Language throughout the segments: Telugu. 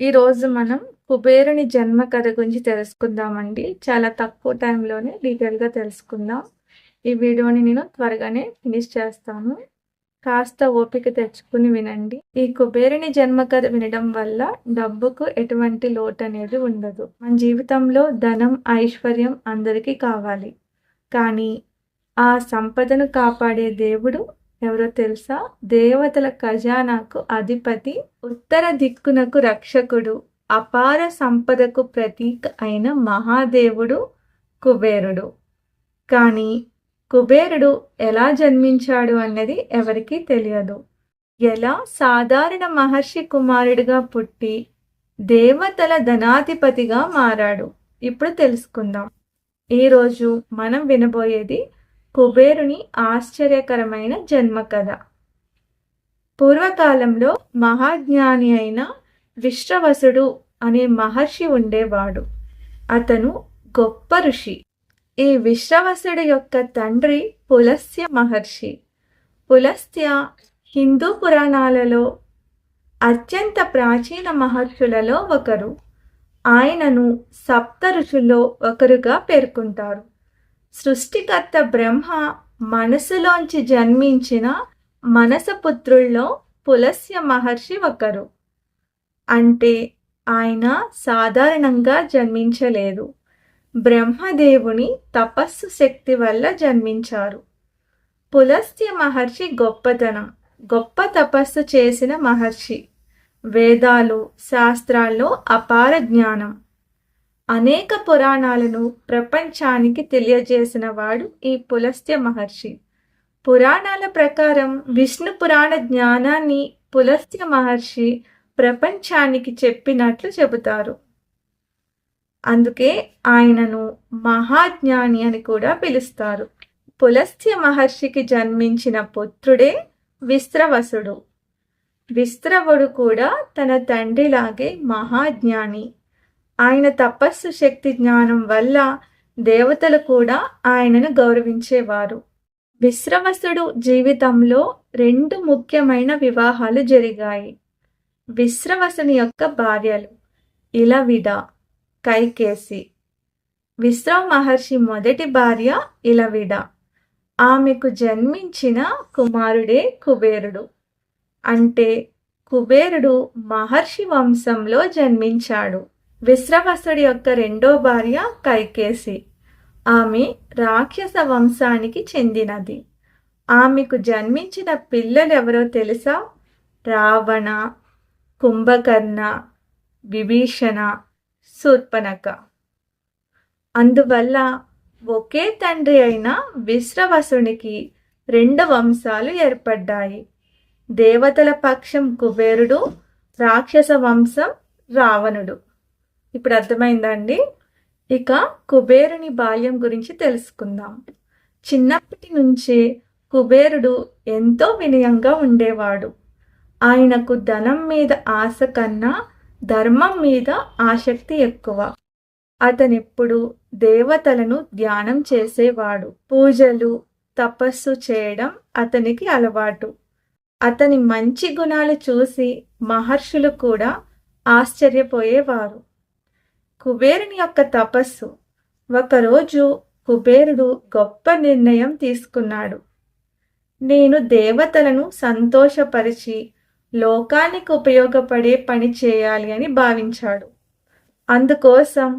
ఈరోజు మనం కుబేరుని జన్మ కథ గురించి తెలుసుకుందామండి. చాలా తక్కువ టైంలోనే డీటెయిల్‌గా తెలుసుకుందాం. ఈ వీడియోని నేను త్వరగానే ఫినిష్ చేస్తాను. కాస్త ఓపిక తెచ్చుకొని వినండి. ఈ కుబేరుని జన్మ కథ వినడం వల్ల డబ్బుకు ఎటువంటి లోటనేది ఉండదు. మన జీవితంలో ధనం, ఐశ్వర్యం అందరికీ కావాలి. కానీ ఆ సంపదను కాపాడే దేవుడు ఎవరో తెలుసా? దేవతల ఖజానాకు అధిపతి, ఉత్తర దిక్కునకు రక్షకుడు, అపార సంపదకు ప్రతీక అయిన మహాదేవుడు కుబేరుడు. కానీ కుబేరుడు ఎలా జన్మించాడు అన్నది ఎవరికీ తెలియదు. ఎలా సాధారణ మహర్షి కుమారుడిగా పుట్టి దేవతల ధనాధిపతిగా మారాడు ఇప్పుడు తెలుసుకుందాం. ఈరోజు మనం వినబోయేది కుబేరుని ఆశ్చర్యకరమైన జన్మ కథ. పూర్వకాలంలో మహాజ్ఞాని అయిన విశ్రవసుడు అనే మహర్షి ఉండేవాడు. అతను గొప్ప ఋషి. ఈ విశ్రవసుడు యొక్క తండ్రి పులస్త్య మహర్షి. పులస్త్య హిందూ పురాణాలలో అత్యంత ప్రాచీన మహర్షులలో ఒకరు. ఆయనను సప్త ఋషుల్లో ఒకరుగా పేర్కొంటారు. సృష్టికర్త బ్రహ్మ మనసులోంచి జన్మించిన మనసపుత్రుల్లో పులస్య మహర్షి ఒకరు. అంటే ఆయన సాధారణంగా జన్మించలేదు. బ్రహ్మదేవుని తపస్సు శక్తి వల్ల జన్మించారు. పులస్త్య మహర్షి గొప్పతనం, గొప్ప తపస్సు చేసిన మహర్షి. వేదాలు, శాస్త్రాల్లో అపార జ్ఞానం, అనేక పురాణాలను ప్రపంచానికి తెలియజేసిన వాడు ఈ పులస్త్య మహర్షి. పురాణాల ప్రకారం విష్ణు పురాణ జ్ఞానాన్ని పులస్త్య మహర్షి ప్రపంచానికి చెప్పినట్లు చెబుతారు. అందుకే ఆయనను మహాజ్ఞాని అని కూడా పిలుస్తారు. పులస్త్య మహర్షికి జన్మించిన పుత్రుడే విశ్రవసుడు. విశ్రవుడు కూడా తన తండ్రిలాగే మహాజ్ఞాని. ఆయన తపస్సు శక్తి జ్ఞానం వల్ల దేవతలు కూడా ఆయనను గౌరవించేవారు. విశ్రవసుడు జీవితంలో 2 ముఖ్యమైన వివాహాలు జరిగాయి. విశ్రవసుని యొక్క భార్యలు ఇలవిడ, కైకేసి. విశ్రవ మహర్షి మొదటి భార్య ఇలవిడ. ఆమెకు జన్మించిన కుమారుడే కుబేరుడు. అంటే కుబేరుడు మహర్షి వంశంలో జన్మించాడు. విశ్రవసుడి యొక్క రెండో భార్య కైకేసి. ఆమె రాక్షస వంశానికి చెందినది. ఆమెకు జన్మించిన పిల్లలెవరో తెలుసా? రావణ, కుంభకర్ణ, విభీషణ, శూర్పణఖ. అందువల్ల ఒకే తండ్రి అయిన విశ్రవసునికి 2 వంశాలు ఏర్పడ్డాయి. దేవతల పక్షం కుబేరుడు, రాక్షస వంశం రావణుడు. ఇప్పుడు అర్థమైందండి. ఇక కుబేరుని బాల్యం గురించి తెలుసుకుందాం. చిన్నప్పటి నుంచే కుబేరుడు ఎంతో వినయంగా ఉండేవాడు. ఆయనకు ధనం మీద ఆశ కన్నా ధర్మం మీద ఆసక్తి ఎక్కువ. అతనెప్పుడు దేవతలను ధ్యానం చేసేవాడు. పూజలు, తపస్సు చేయడం అతనికి అలవాటు. అతని మంచి గుణాలు చూసి మహర్షులు కూడా ఆశ్చర్యపోయేవారు. కుబేరుని యొక్క తపస్సు. ఒకరోజు కుబేరుడు గొప్ప నిర్ణయం తీసుకున్నాడు. నేను దేవతలను సంతోషపరిచి లోకానికి ఉపయోగపడే పని చేయాలి అని భావించాడు. అందుకోసం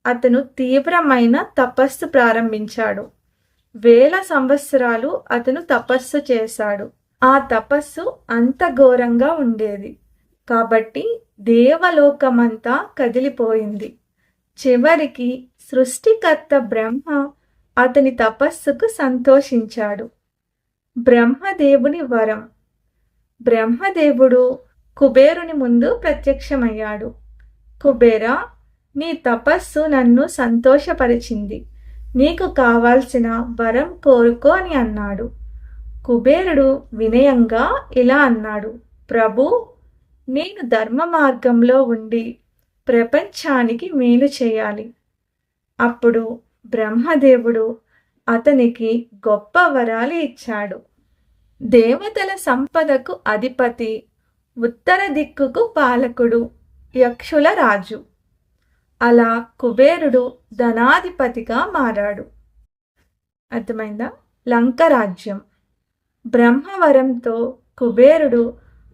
అతను తీవ్రమైన తపస్సు ప్రారంభించాడు. 1000 సంవత్సరాలు అతను తపస్సు చేశాడు. ఆ తపస్సు అంత ఘోరంగా ఉండేది కాబట్టి దేవలోకమంతా కదిలిపోయింది. చివరికి సృష్టికర్త బ్రహ్మ అతని తపస్సుకు సంతోషించాడు. బ్రహ్మదేవుని వరం. బ్రహ్మదేవుడు కుబేరుని ముందు ప్రత్యక్షమయ్యాడు. కుబేరా, నీ తపస్సు నన్ను సంతోషపరిచింది. నీకు కావాల్సిన వరం కోరుకో అని అన్నాడు. కుబేరుడు వినయంగా ఇలా అన్నాడు, ప్రభు, నేను ధర్మ మార్గంలో ఉండి ప్రపంచానికి మేలు చేయాలి. అప్పుడు బ్రహ్మదేవుడు అతనికి గొప్ప వరాలు ఇచ్చాడు. దేవతల సంపదకు అధిపతి, ఉత్తర దిక్కుకు పాలకుడు, యక్షుల రాజు. అలా కుబేరుడు ధనాధిపతిగా మారాడు. అర్థమైందా? లంక రాజ్యం. బ్రహ్మవరంతో కుబేరుడు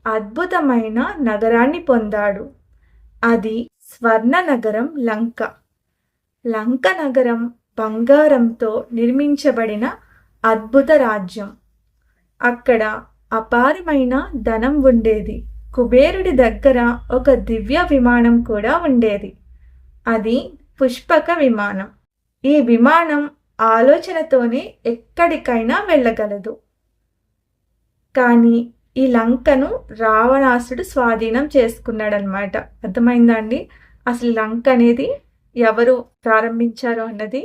అద్భుతమైన నగరాన్ని పొందాడు. అది స్వర్ణ నగరం లంక. లంక నగరం బంగారంతో నిర్మించబడిన అద్భుత రాజ్యం. అక్కడ అపారమైన ధనం ఉండేది. కుబేరుడి దగ్గర ఒక దివ్య విమానం కూడా ఉండేది. అది పుష్పక విమానం. ఈ విమానం ఆలోచనతోనే ఎక్కడికైనా వెళ్ళగలదు. కానీ ఈ లంకను రావణాసుడు స్వాధీనం చేసుకున్నాడనమాట. అర్థమైందా అండి? అసలు లంక అనేది ఎవరు ప్రారంభించారు అన్నది.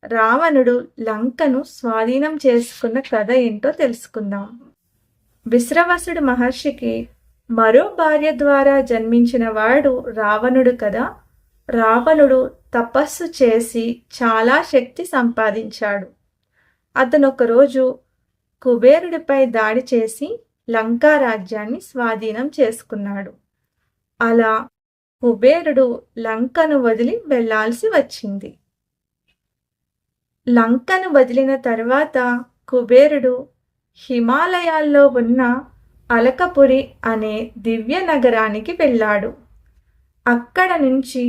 రావణుడు లంకను స్వాధీనం చేసుకున్న కథ ఏంటో తెలుసుకుందాం. విశ్రవసుడు మహర్షికి మరో భార్య ద్వారా జన్మించిన వాడు రావణుడు కదా. రావణుడు తపస్సు చేసి చాలా శక్తి సంపాదించాడు. అతను ఒకరోజు కుబేరుడిపై దాడి చేసి లంకా రాజ్యాన్ని స్వాధీనం చేసుకున్నాడు. అలా కుబేరుడు లంకను వదిలి వెళ్లాల్సి వచ్చింది. లంకను వదిలిన తర్వాత కుబేరుడు హిమాలయాల్లో ఉన్న అలకపురి అనే దివ్య నగరానికి వెళ్ళాడు. అక్కడ నుంచి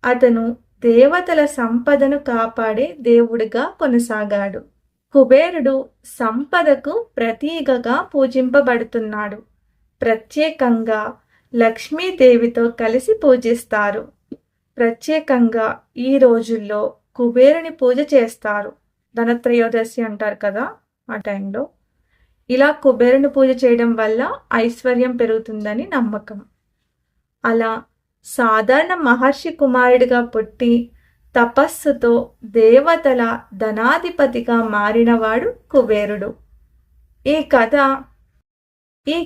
అతను దేవతల సంపదను కాపాడే దేవుడిగా కొనసాగాడు. కుబేరుడు సంపదకు ప్రతీకగా పూజింపబడుతున్నాడు. ప్రత్యేకంగా లక్ష్మీదేవితో కలిసి పూజిస్తారు. ప్రత్యేకంగా ఈ రోజుల్లో కుబేరుని పూజ చేస్తారు. ధనత్రయోదశి అంటారు కదా, ఆ టైంలో. ఇలా కుబేరుని పూజ చేయడం వల్ల ఐశ్వర్యం పెరుగుతుందని నమ్మకం. అలా సాధారణ మహర్షి కుమారుడిగా పుట్టి తపస్సుతో దేవతల ధనాధిపతిగా మారినవాడు కుబేరుడు. ఈ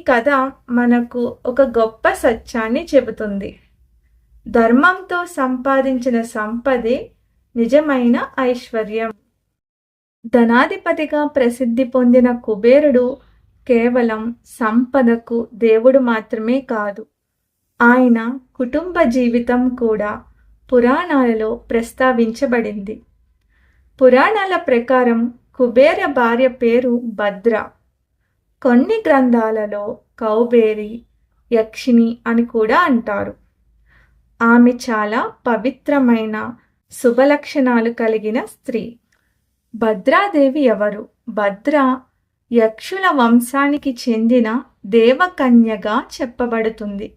కథ మనకు ఒక గొప్ప సత్యాన్ని చెబుతుంది. ధర్మంతో సంపాదించిన సంపదే నిజమైన ఐశ్వర్యం. ధనాధిపతిగా ప్రసిద్ధి పొందిన కుబేరుడు కేవలం సంపదకు దేవుడు మాత్రమే కాదు, ఆయన కుటుంబ జీవితం కూడా పురాణాలలో ప్రస్తావించబడింది. పురాణాల ప్రకారం కుబేర భార్య పేరు భద్ర. కొన్ని గ్రంథాలలో కౌబేరి, యక్షిణి అని కూడా అంటారు. ఆమె చాలా పవిత్రమైన శుభలక్షణాలు కలిగిన స్త్రీ. భద్రాదేవి ఎవరు? భద్ర యక్షుల వంశానికి చెందిన దేవకన్యగా చెప్పబడుతుంది.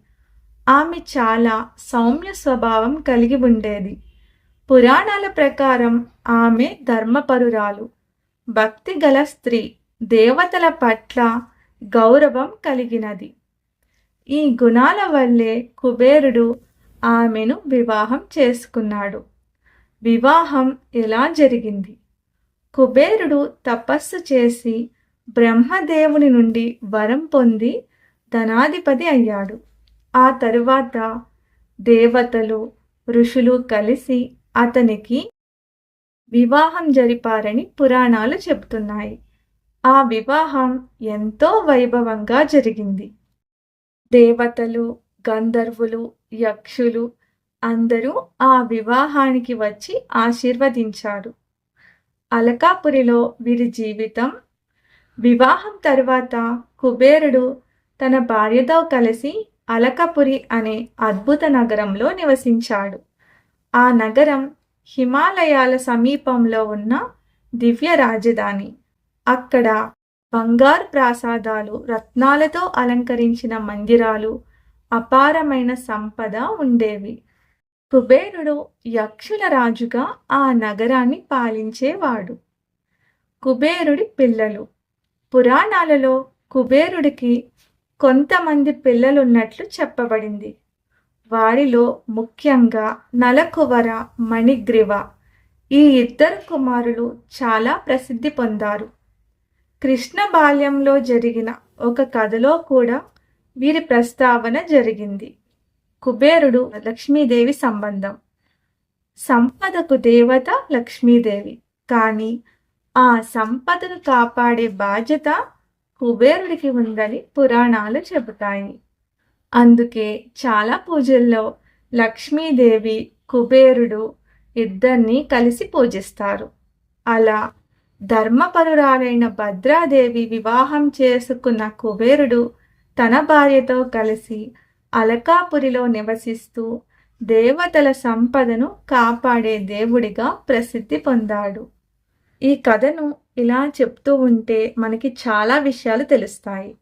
ఆమె చాలా సౌమ్య స్వభావం కలిగి ఉండేది. పురాణాల ప్రకారం ఆమె ధర్మపరురాలు, భక్తి గల స్త్రీ, దేవతల పట్ల గౌరవం కలిగినది. ఈ గుణాల వల్లే కుబేరుడు ఆమెను వివాహం చేసుకున్నాడు. వివాహం ఎలా జరిగింది? కుబేరుడు తపస్సు చేసి బ్రహ్మదేవుని నుండి వరం పొంది ధనాధిపతి అయ్యాడు. ఆ తరువాత దేవతలు, ఋషులు కలిసి అతనికి వివాహం జరిపారని పురాణాలు చెబుతున్నాయి. ఆ వివాహం ఎంతో వైభవంగా జరిగింది. దేవతలు, గంధర్వులు, యక్షులు అందరూ ఆ వివాహానికి వచ్చి ఆశీర్వదించారు. అలకాపురిలో వీరి జీవితం. వివాహం తరువాత కుబేరుడు తన భార్యతో కలిసి అలకపురి అనే అద్భుత నగరంలో నివసించాడు. ఆ నగరం హిమాలయాల సమీపంలో ఉన్న దివ్య రాజధాని. అక్కడ బంగారు ప్రాసాదాలు, రత్నాలతో అలంకరించిన మందిరాలు, అపారమైన సంపద ఉండేవి. కుబేరుడు యక్షుల రాజుగా ఆ నగరాన్ని పాలించేవాడు. కుబేరుడి పిల్లలు. పురాణాలలో కుబేరుడికి కొంతమంది పిల్లలున్నట్లు చెప్పబడింది. వారిలో ముఖ్యంగా నలకువర, మణిగ్రీవ ఈ ఇద్దరు కుమారులు చాలా ప్రసిద్ధి పొందారు. కృష్ణ బాల్యంలో జరిగిన ఒక కథలో కూడా వీరి ప్రస్తావన జరిగింది. కుబేరుడు లక్ష్మీదేవి సంబంధం. సంపదకు దేవత లక్ష్మీదేవి, కానీ ఆ సంపదను కాపాడే బాధ్యత కుబేరుడికి ఉందని పురాణాలు చెబుతాయి. అందుకే చాలా పూజల్లో లక్ష్మీదేవి, కుబేరుడు ఇద్దరిని కలిసి పూజిస్తారు. అలా ధర్మపరురాలైన భద్రాదేవి వివాహం చేసుకున్న కుబేరుడు తన భార్యతో కలిసి అలకాపురిలో నివసిస్తూ దేవతల సంపదను కాపాడే దేవుడిగా ప్రసిద్ధి పొందాడు. ఈ కథను ఇలా చెప్తూ ఉంటే మనకి చాలా విషయాలు తెలుస్తాయి.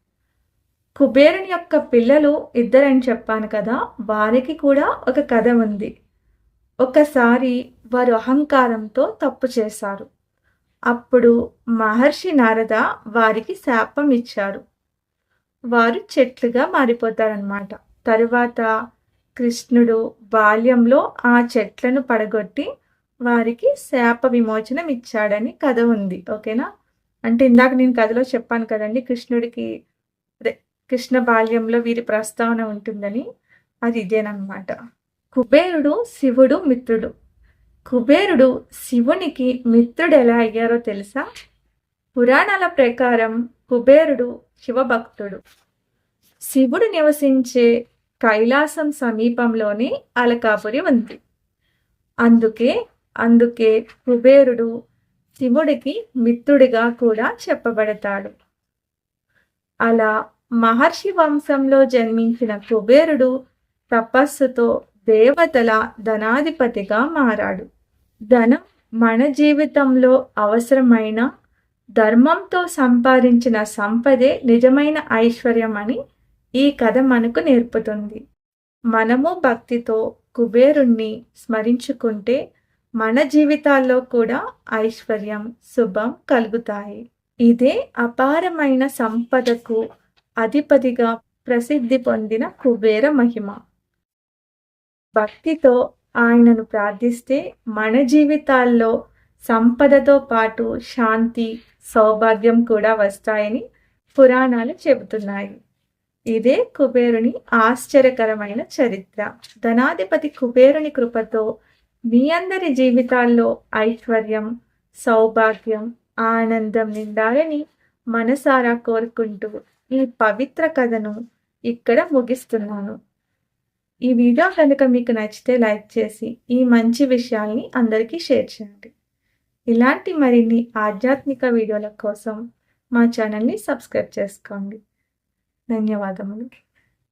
కుబేరుని యొక్క పిల్లలు ఇద్దరని చెప్పాను కదా, వారికి కూడా ఒక కథ ఉంది. ఒకసారి వారు అహంకారంతో తప్పు చేశారు. అప్పుడు మహర్షి నారద వారికి శాపం ఇచ్చారు. వారు చెట్లుగా మారిపోతారనమాట. తరువాత కృష్ణుడు బాల్యంలో ఆ చెట్లను పడగొట్టి వారికి శాప విమోచనం ఇచ్చాడని కథ ఉంది. ఓకేనా? అంటే ఇందాక నేను కథలో చెప్పాను కదండి, కృష్ణుడికి అదే కృష్ణ బాల్యంలో వీరి ప్రస్తావన ఉంటుందని. అది ఇదేనమాట. కుబేరుడు శివుడు మిత్రుడు. కుబేరుడు శివునికి మిత్రుడు ఎలా అయ్యారో తెలుసా? పురాణాల ప్రకారం కుబేరుడు శివభక్తుడు. శివుడు నివసించే కైలాసం సమీపంలోనే అలకాపురి ఉంది. అందుకే కుబేరుడు శివుడికి మిత్రుడిగా కూడా చెప్పబడతాడు. అలా మహర్షి వంశంలో జన్మించిన కుబేరుడు తపస్సుతో దేవతల ధనాధిపతిగా మారాడు. ధనం మన జీవితంలో అవసరమైన ధర్మంతో సంపాదించిన సంపదే నిజమైన ఐశ్వర్యం అని ఈ కథ మనకు నేర్పుతుంది. మనము భక్తితో కుబేరుణ్ణి స్మరించుకుంటే మన జీవితాల్లో కూడా ఐశ్వర్యం, శుభం కలుగుతాయి. ఇదే అపారమైన సంపదకు అధిపతిగా ప్రసిద్ధి పొందిన కుబేర మహిమ. భక్తితో ఆయనను ప్రార్థిస్తే మన జీవితాల్లో సంపదతో పాటు శాంతి, సౌభాగ్యం కూడా వస్తాయని పురాణాలు చెబుతున్నాయి. ఇదే కుబేరుని ఆశ్చర్యకరమైన చరిత్ర. ధనాధిపతి కుబేరుని కృపతో మీ అందరి జీవితాల్లో ఐశ్వర్యం, సౌభాగ్యం, ఆనందం నిండాలని మనసారా కోరుకుంటూ ఈ పవిత్ర కథను ఇక్కడ ముగిస్తున్నాను. ఈ వీడియో కనుక మీకు నచ్చితే లైక్ చేసి ఈ మంచి విషయాల్ని అందరికీ షేర్ చేయండి. ఇలాంటి మరిన్ని ఆధ్యాత్మిక వీడియోల కోసం మా ఛానల్ని సబ్స్క్రైబ్ చేసుకోండి. ధన్యవాదములు.